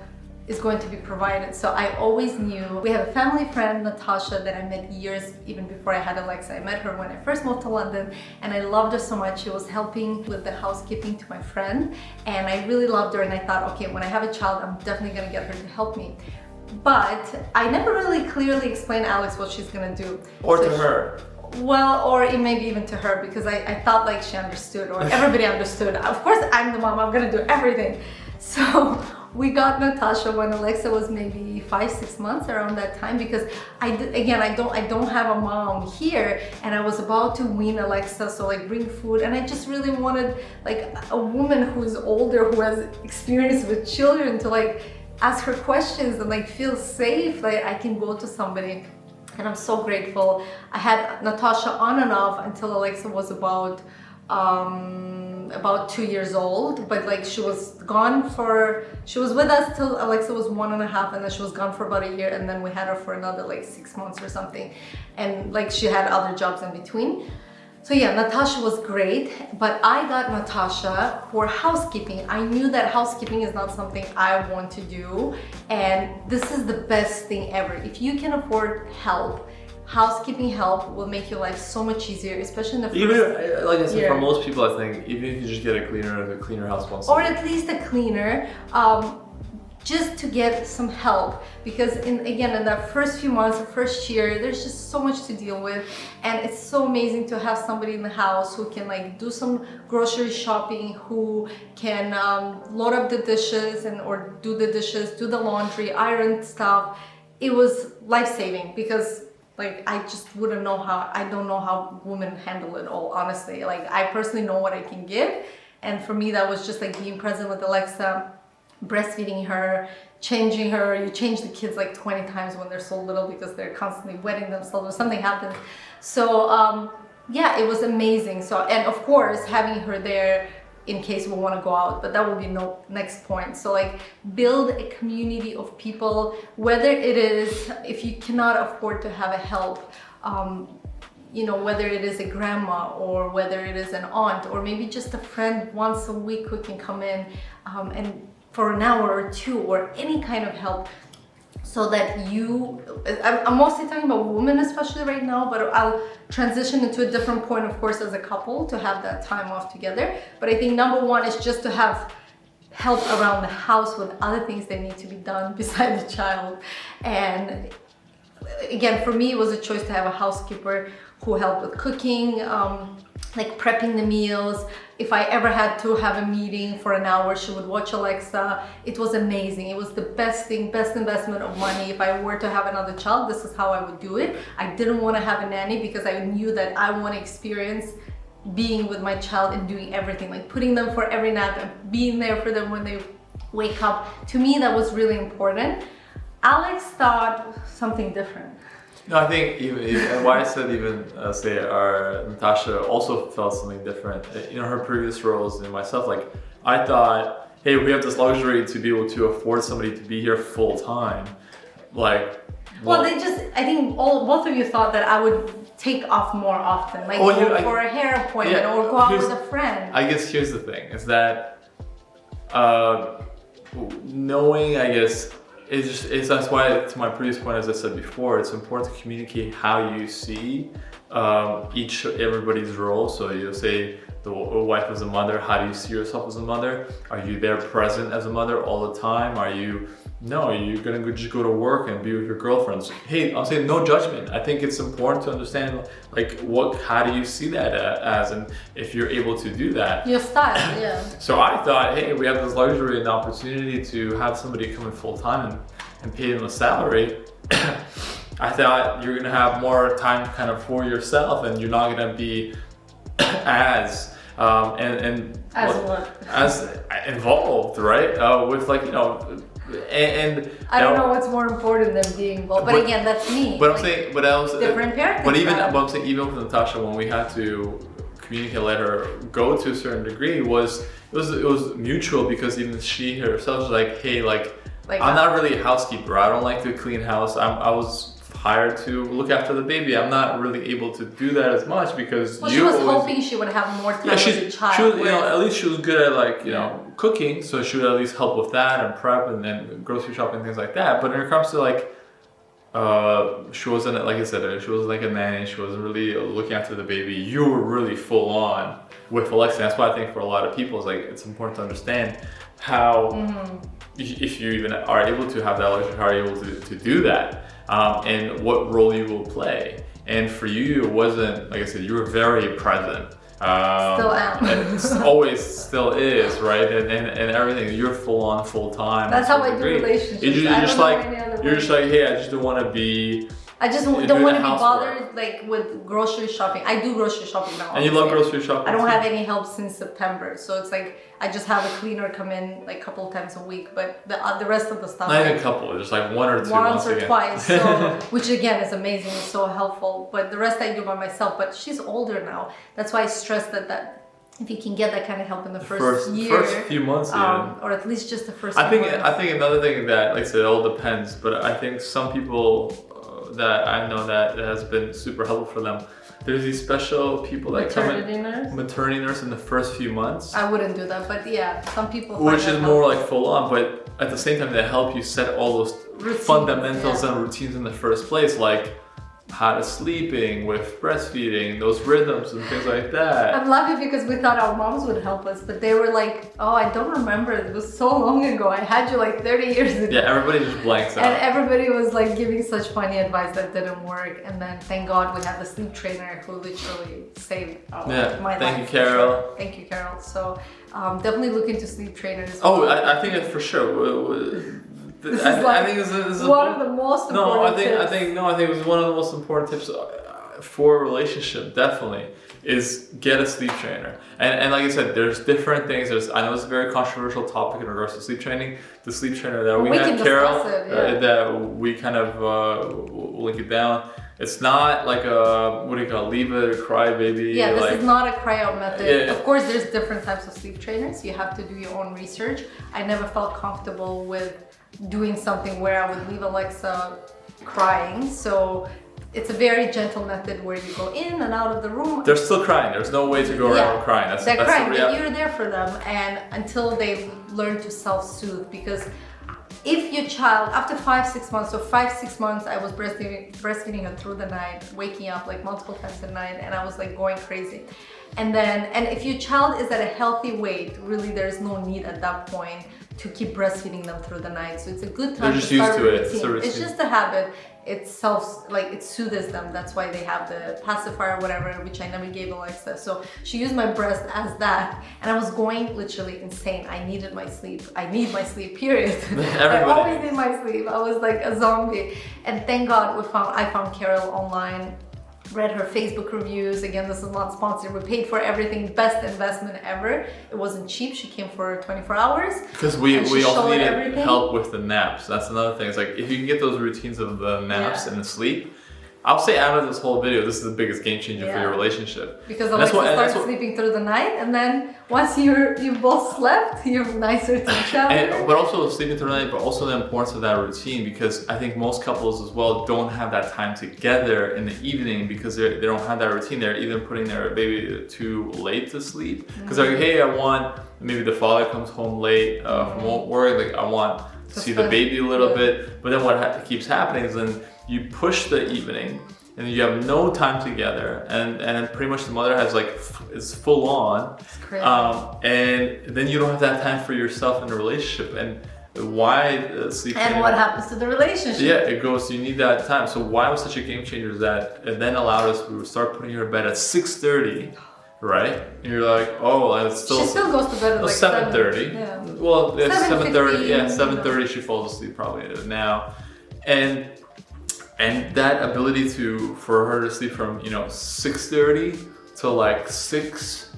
S1: is going to be provided. So I always knew, we have a family friend, Natasha, that I met years even before I had Alexa. I met her when I first moved to London, and I loved her so much. She was helping with the housekeeping to my friend, and I really loved her, and I thought, okay, when I have a child, I'm definitely gonna get her to help me. But I never really clearly explained Alex what she's gonna do.
S2: Or
S1: So
S2: to her.
S1: Well, or it maybe even to her, because I thought like she understood, or everybody understood. Of course, I'm the mom, I'm gonna do everything. So we got Natasha when Alexa was maybe 5-6 months, around that time, because I don't have a mom here, and I was about to wean Alexa, so like bring food, and I just really wanted like a woman who's older, who has experience with children, to like ask her questions and like feel safe, like I can go to somebody. And I'm so grateful. I had Natasha on and off until Alexa was about 2 years old, but like she was with us till Alexa was 1.5, and then she was gone for about a year, and then we had her for another like 6 months or something, and like she had other jobs in between. So yeah, Natasha was great, but I got Natasha for housekeeping. I knew that housekeeping is not something I want to do, and this is the best thing ever. If you can afford help, housekeeping help will make your life so much easier, especially in the first
S2: Even, like I said,
S1: year.
S2: for most people, I think, even if you just get a cleaner, the cleaner house once
S1: Or at least a cleaner, just to get some help, because in that first few months, the first year, there's just so much to deal with, and it's so amazing to have somebody in the house who can like do some grocery shopping, who can load up the dishes or do the dishes, do the laundry, iron stuff. It was life-saving, because like I just wouldn't know how, I don't know how women handle it all, honestly. Like I personally know what I can give, and for me that was just like being present with Alexa, breastfeeding her, changing her. You change the kids like 20 times when they're so little, because they're constantly wetting themselves or something happens. So yeah, it was amazing. So, and of course having her there in case we want to go out, but that will be next point. So like build a community of people, whether it is, if you cannot afford to have a help, you know, whether it is a grandma or whether it is an aunt, or maybe just a friend once a week who can come in and for an hour or two, or any kind of help, so that I'm mostly talking about women especially right now, but I'll transition into a different point, of course, as a couple, to have that time off together. But I think number one is just to have help around the house with other things that need to be done beside the child. And again, for me, it was a choice to have a housekeeper who helped with cooking, like prepping the meals. If I ever had to have a meeting for an hour, she would watch Alexa. It was amazing. It was the best thing, best investment of money. If I were to have another child, this is how I would do it. I didn't want to have a nanny, because I knew that I want to experience being with my child and doing everything, like putting them for every nap and being there for them when they wake up. To me, that was really important. Alex thought something different.
S2: No, I think and why I said say our Natasha also felt something different. You know, her previous roles and myself, like I thought, hey, we have this luxury to be able to afford somebody to be here full time. Like,
S1: well, I think both of you thought that I would take off more often, like go for a hair appointment, or go out with a friend.
S2: I guess here's the thing, is that knowing, I guess, that's why, to my previous point, as I said before, it's important to communicate how you see everybody's role. So you'll say the wife as a mother, how do you see yourself as a mother? Are you there present as a mother all the time? No, you're gonna just go to work and be with your girlfriends. Hey, I'm saying no judgment. I think it's important to understand, like, how do you see that as, and if you're able to do that.
S1: Your style, yeah.
S2: So I thought, hey, we have this luxury and opportunity to have somebody come in full time and pay them a salary. I thought you're gonna have more time kind of for yourself, and you're not gonna be as involved, right? With, like, you know. And
S1: I don't know what's more important than being involved, but again, that's me.
S2: But I'm saying, but else
S1: different parenting.
S2: But I'm saying, even with Natasha, when we had to communicate, let her go to a certain degree, it was mutual, because even she herself was like, hey, like I'm not really a housekeeper. I don't like to clean house. I was hired to look after the baby. I'm not really able to do that as much, because
S1: she was hoping she would have more time with the child.
S2: She was, you know, at least she was good at, like, you know, cooking, so she would at least help with that and prep and then grocery shopping, things like that. But when it comes to, like, she wasn't, like I said, she wasn't like a nanny. She wasn't really looking after the baby. You were really full on with Alexa. That's why I think for a lot of people, it's like, it's important to understand how if you even are able to have that luxury, how are you able to do that? And what role you will play. And for you, it wasn't, like I said, you were very present.
S1: Still am.
S2: And it's always still is, right? And everything, you're full on, full time.
S1: That's how I do relationships.
S2: You're just like, hey, I just don't want to be.
S1: I just don't want to be bothered like with grocery shopping. I do grocery shopping now.
S2: And you love grocery shopping.
S1: I don't have any help since September, so it's like I just have a cleaner come in like a couple of times a week, but the rest of the stuff.
S2: Not even a couple, just like one or two.
S1: Once or twice, so, which again is amazing, it's so helpful. But the rest I do by myself. But she's older now. That's why I stress that if you can get that kind of help in the first year,
S2: first few months,
S1: or at least just the first.
S2: I think another thing that, like I said, it all depends. But I think some people that I know that has been super helpful for them. There's these special people that maternity nurse in the first few months.
S1: I wouldn't do that, but yeah, some people.
S2: Which is more like full on, but at the same time they help you set all those fundamentals and routines in the first place, like how to sleeping with breastfeeding, those rhythms and things like that.
S1: I'm laughing because we thought our moms would help us, but they were like, oh, I don't remember. It was so long ago. I had you like 30 years ago.
S2: Yeah, everybody just blanks out.
S1: And everybody was like giving such funny advice that didn't work. And then thank God we had the sleep trainer who literally saved my life.
S2: Thank you, Carol.
S1: Thank you, Carol. So definitely look into sleep trainers.
S2: Oh, I think it's for sure. I think this is
S1: one of the most important tips.
S2: I think it was one of the most important tips for a relationship. Definitely is get a sleep trainer. And like I said, there's different things. I know it's a very controversial topic in regards to sleep training. The sleep trainer that we had, Carol, that we kind of will link it down. It's not like a, what do you call it, leave it or cry baby.
S1: Yeah, this is not a cry out method. Of course, there's different types of sleep trainers. You have to do your own research. I never felt comfortable with doing something where I would leave Alexa crying. So it's a very gentle method where you go in and out of the room.
S2: They're still crying. There's no way to go around crying.
S1: They're crying, but you're there for them, and until they learn to self-soothe. Because if your child, after 5-6 months, so 5-6 months, I was breastfeeding her through the night, waking up like multiple times a night, and I was like going crazy. And if your child is at a healthy weight, really there's no need at that point to keep breastfeeding them through the night. So it's a good time to start a routine. It's just a habit. It soothes them. That's why they have the pacifier or whatever, which I never gave Alexa. So she used my breast as that, and I was going literally insane. I needed my sleep. I need my sleep, period. I always need my sleep. I was like a zombie. And thank God I found Carol online. Read her Facebook reviews. Again, this is not sponsored. We paid for everything. Best investment ever. It wasn't cheap. She came for 24 hours.
S2: Because we also needed help with the naps. That's another thing. It's like if you can get those routines of the naps and the sleep, I'll say out of this whole video, this is the biggest game changer for your relationship.
S1: Because Alexa starts sleeping through the night, and then once you both slept, you're nicer to each other.
S2: But also sleeping through the night, but also the importance of that routine, because I think most couples as well don't have that time together in the evening because they don't have that routine. They're either putting their baby too late to sleep, because they're like, hey, maybe the father comes home late from work, like I want to see the baby a little bit, but then what keeps happening is then you push the evening and you have no time together, and pretty much the mother has is full on.
S1: It's crazy.
S2: And then you don't have that time for yourself in the relationship. And why sleep?
S1: And what happens to the relationship?
S2: Yeah, it goes. You need that time. So why was such a game changer is that it then allowed us to start putting her to bed at 6:30. Right? And you're like, oh, it's still.
S1: She still goes to bed at like
S2: 7:30.
S1: Yeah.
S2: Well, it's 7:30. Yeah, 7:30. She falls asleep probably now, and that ability for her to sleep from 6:30 to like 6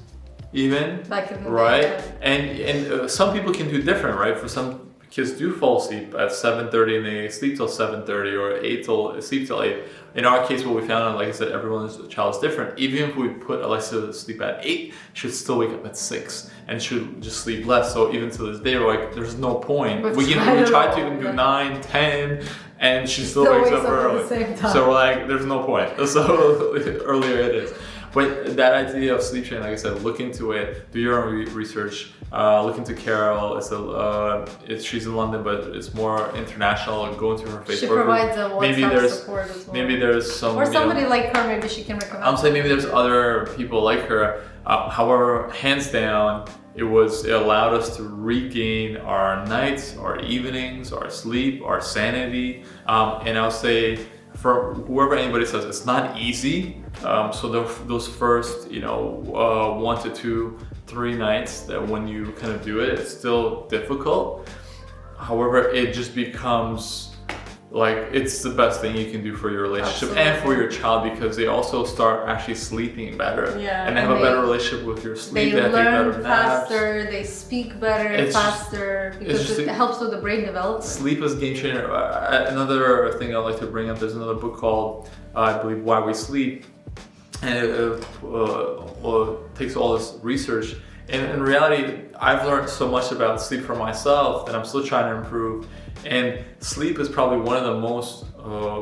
S2: even.
S1: Back in the
S2: right?
S1: Day.
S2: And some people can do different, right? For some kids do fall asleep at 7:30 and they sleep till 7:30 or sleep till 8. In our case, what we found, like I said, everyone's child is different. Even if we put Alexa to sleep at 8, she'd still wake up at 6 and she'll just sleep less. So even to this day, we're like, there's no point. We tried to even do 9, 10, and she still wakes up early.
S1: At the same time.
S2: So we're like, there's no point. So earlier it is. But that idea of sleep training, like I said, look into it, do your own research, look into Carol. She's in London, but it's more international. Go into her Facebook.
S1: She provides a WhatsApp support as well.
S2: Maybe there's some...
S1: Or somebody like her, maybe she can recommend.
S2: I'm saying maybe there's other people like her. However, hands down, it allowed us to regain our nights, our evenings, our sleep, our sanity. And I'll say, for whoever anybody says, it's not easy. So those first, 1 to 2, 3 nights, that when you kind of do it, it's still difficult. However, it just becomes like it's the best thing you can do for your relationship. Absolutely. And for your child, because they also start actually sleeping better.
S1: Yeah,
S2: and they have a better relationship with your sleep.
S1: They
S2: learn
S1: better faster, they speak better, faster, because it helps with the brain development.
S2: Sleep is a game changer. Another thing I'd like to bring up, there's another book called, I believe, Why We Sleep. And it takes all this research. And in reality, I've learned so much about sleep for myself that I'm still trying to improve. And sleep is probably one of the most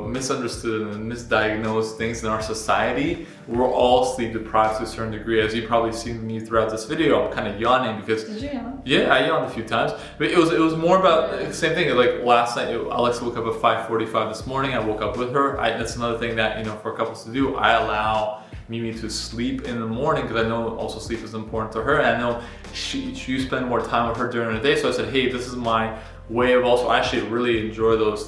S2: misunderstood and misdiagnosed things in our society. We're all sleep deprived to a certain degree. As you've probably seen me throughout this video, I'm kind of yawning because...
S1: Did you yawn?
S2: Yeah, I yawned a few times. But it was more about the same thing. Like last night, Alexa woke up at 5:45 this morning. I woke up with her. That's another thing that, for couples to do. I allow Mimi to sleep in the morning because I know also sleep is important to her. And I know you spend more time with her during the day. So I said, hey, this is my way of also, I actually really enjoy those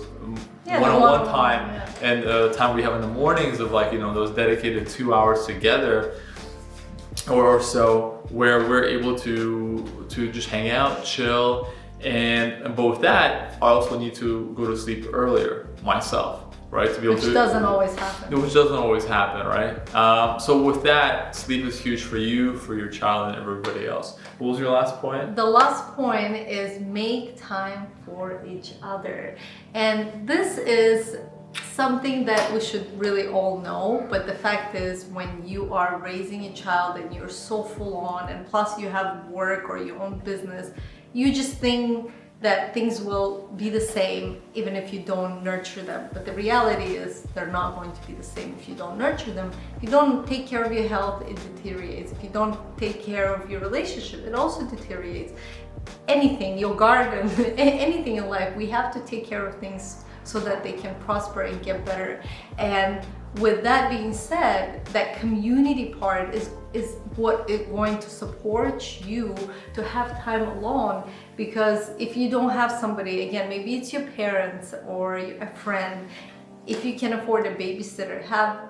S2: one-on-one time and time we have in the mornings of those dedicated 2 hours together or so, where we're able to just hang out, chill, and both that, I also need to go to sleep earlier myself. Right, to be able
S1: Which doesn't always happen.
S2: Which doesn't always happen, right? So with that, sleep is huge for you, for your child, and everybody else. What was your last point?
S1: The last point is make time for each other. And this is something that we should really all know, but the fact is, when you are raising a child and you're so full on, and plus you have work or your own business, you just think that things will be the same even if you don't nurture them. But the reality is they're not going to be the same if you don't nurture them. If you don't take care of your health, it deteriorates. If you don't take care of your relationship, it also deteriorates. Anything, your garden, anything in life, we have to take care of things so that they can prosper and get better. And with that being said, that community part is what is going to support you to have time alone. Because if you don't have somebody, again, maybe it's your parents or a friend, if you can afford a babysitter, have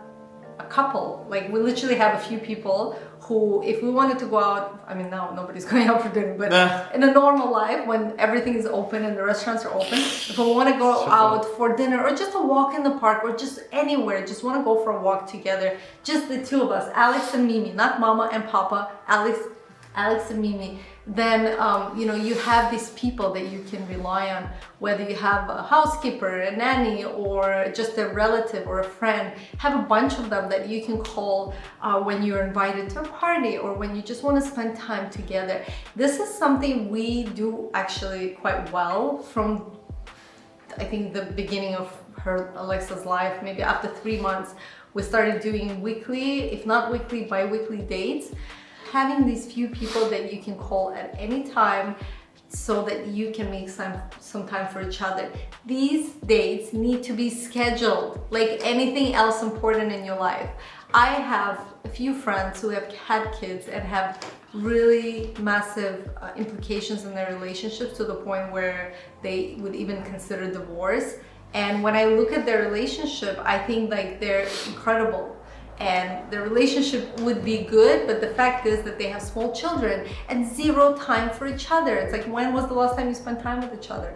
S1: a couple. Like, we literally have a few people who, if we wanted to go out, I mean, now nobody's going out for dinner, but in a normal life, when everything is open and the restaurants are open, if we want to go out for dinner or just a walk in the park or just anywhere, just want to go for a walk together, just the two of us, Alex and Mimi, not Mama and Papa, Alex and Mimi, then you have these people that you can rely on, whether you have a housekeeper, a nanny, or just a relative or a friend. Have a bunch of them that you can call when you're invited to a party or when you just want to spend time together. This is something we do actually quite well from, I think, the beginning of Alexa's life. Maybe after 3 months, we started doing weekly, if not weekly, bi-weekly dates. Having these few people that you can call at any time so that you can make some time for each other. These dates need to be scheduled like anything else important in your life. I have a few friends who have had kids and have really massive implications in their relationships, to the point where they would even consider divorce. And when I look at their relationship, I think like they're incredible. And the relationship would be good, but the fact is that they have small children and zero time for each other. It's like, when was the last time you spent time with each other?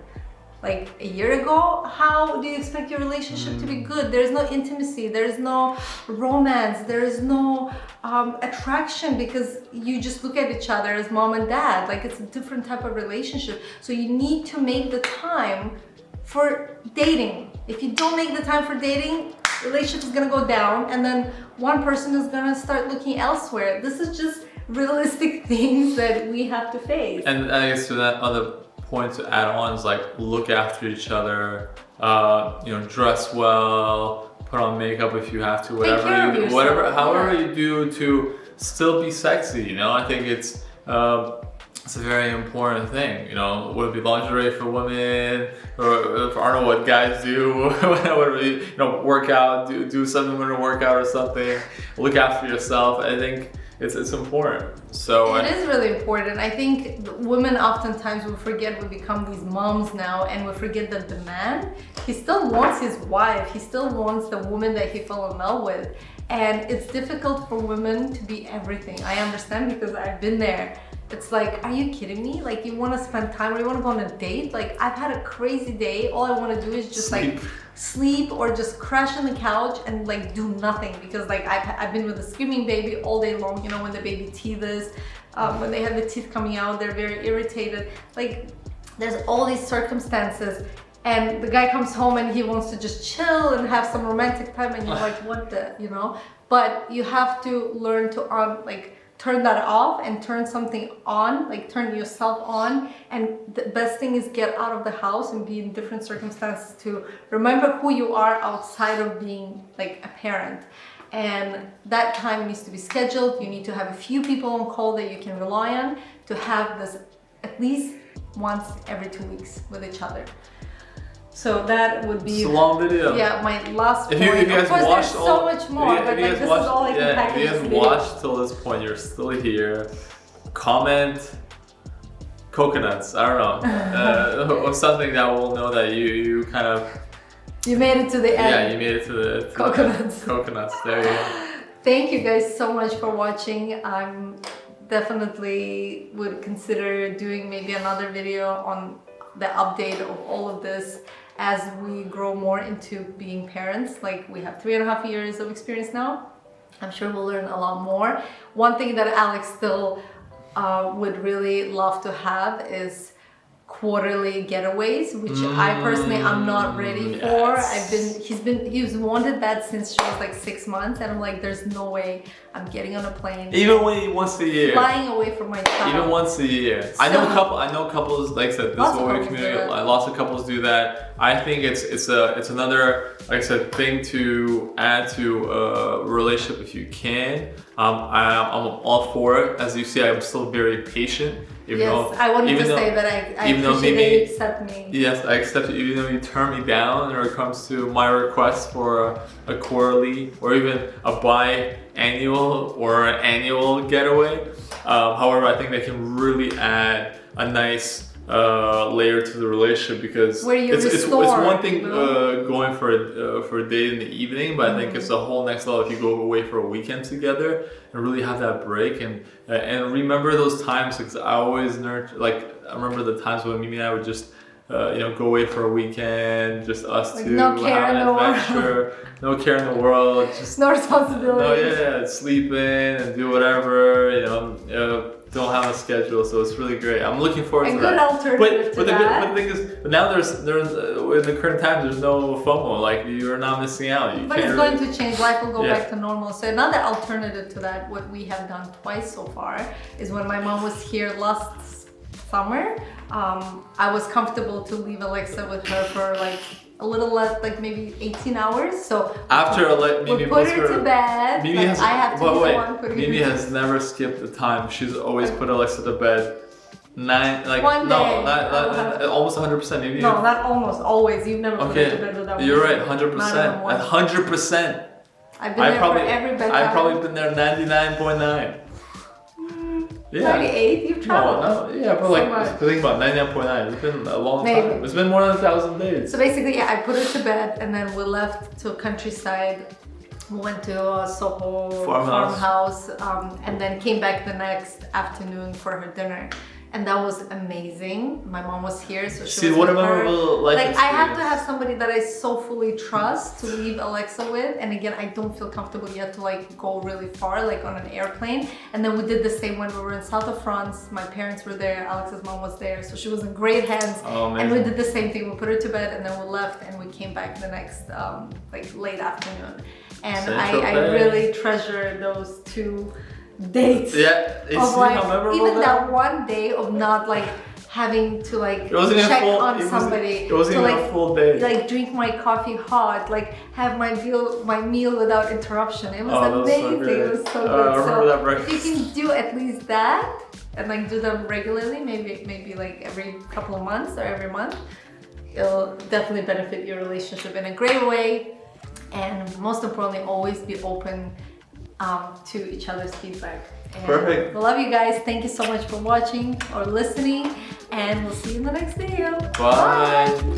S1: Like a year ago? How do you expect your relationship to be good? There's no intimacy, there's no romance, there's no attraction, because you just look at each other as mom and dad. Like, it's a different type of relationship. So you need to make the time for dating. If you don't make the time for dating, relationship is gonna go down, and then one person is gonna start looking elsewhere. This is just realistic things that we have to face.
S2: And I guess to that other point to add on is like, look after each other, dress well, put on makeup if you have to, however you do to still be sexy. I think it's a very important thing. Would it be lingerie for women, or I don't know what guys do, whatever, work out, do something when you work out or something. Look after yourself. I think it's important. So
S1: it is really important. I think women oftentimes will forget we become these moms now, and we forget that the man, he still wants his wife, he still wants the woman that he fell in love with. And it's difficult for women to be everything. I understand because I've been there. It's like, are you kidding me? Like, you want to spend time or you want to go on a date? Like, I've had a crazy day. All I want to do is just like sleep or just crash on the couch and like do nothing, because like I've been with a screaming baby all day long. You know, when the baby teeths, when they have the teeth coming out, they're very irritated. Like, there's all these circumstances, and the guy comes home and he wants to just chill and have some romantic time, and you're like, what the, you know? But you have to learn to turn that off and turn something on, like turn yourself on. And the best thing is get out of the house and be in different circumstances to remember who you are outside of being like a parent. And that time needs to be scheduled. You need to have a few people on call that you can rely on to have this at least once every 2 weeks with each other. So that would be
S2: it's a long video.
S1: Yeah, my last point.
S2: If you guys
S1: of course,
S2: watched
S1: there's so much more, but like, this is all I can package.
S2: If you guys watched till this point, you're still here. Comment coconuts. I don't know, or something that will know that you kind of.
S1: You made it to the end.
S2: Yeah, you made it to the
S1: coconuts.
S2: Coconuts. There you go.
S1: Thank you guys so much for watching. I'm definitely would consider doing maybe another video on the update of all of this as we grow more into being parents. Like, we have 3.5 years of experience now. I'm sure we'll learn a lot more. One thing that Alex still would really love to have is quarterly getaways, which I personally am not ready for. He's wanted that since she was like 6 months, and I'm like, there's no way I'm getting on a plane.
S2: Even once a year.
S1: Flying away from my child.
S2: Even once a year. So, I know couples, like I said, this is what we communicate. Lots of couples do that. I think it's another, like I said, thing to add to a relationship if you can. I'm all for it. As you see, I'm still very patient.
S1: I wanted to say that I appreciate that you accept me.
S2: Yes, I accept it, even though you turn me down when it comes to my request for a quarterly or even a biannual or an annual getaway. However, I think they can really add a nice layer to the relationship, because it's one thing going for a date in the evening, but I think it's a whole next level if you go away for a weekend together and really have that break and remember those times, because I always I remember the times when Mimi and I would just go away for a weekend, just us two,
S1: no care
S2: have an adventure, no care in the world, just
S1: no responsibility.
S2: Sleep in and do whatever, don't have a schedule, so it's really great. I'm looking forward to that.
S1: Good alternative to that.
S2: But the thing is, now there's in the current time, there's no FOMO. Like, you're not missing out.
S1: But it's going to change. Life will go back to normal. So another alternative to that, what we have done twice so far, is when my mom was here last summer. I was comfortable to leave Alexa with her for like a little less, like maybe 18 hours. So
S2: after
S1: we put her to bed.
S2: Mimi has,
S1: I have to be the one putting
S2: Mimi has never skipped a time. She's always put Alexa to bed. Almost 100%. Maybe
S1: no, not almost. Always. You've never put her to bed without.
S2: You're right. 100%. 100%.
S1: I've been there for every bedtime.
S2: I've probably been there 99.9. Yeah.
S1: 98, you've traveled.
S2: No, yeah, but like, think about 99.9. It's been a long time. It's been more than 1,000 days.
S1: So basically, I put her to bed, and then we left to countryside. We went to a Soho farmhouse, and then came back the next afternoon for her dinner. And that was amazing. My mom was here, so she was with her. Like, I have to have somebody that I so fully trust to leave Alexa with. And again, I don't feel comfortable yet to like go really far, like on an airplane. And then we did the same when we were in south of France. My parents were there, Alex's mom was there, so she was in great hands.
S2: Oh,
S1: and we did the same thing. We put her to bed, and then we left, and we came back the next like late afternoon. And I really treasure those 2 dates.
S2: Yeah,
S1: of like, even that one day of not like having to like check on somebody.
S2: It wasn't even a full day.
S1: Like, drink my coffee hot, like have my meal without interruption. It was amazing. It was so good.
S2: I remember that breakfast.
S1: If you can do at least that and like do them regularly, maybe like every couple of months or every month, it'll definitely benefit your relationship in a great way. And most importantly, always be open to each other's feedback And
S2: Perfect.
S1: we love you guys. Thank you so much for watching or listening, and we'll see you in the next video.
S2: Bye.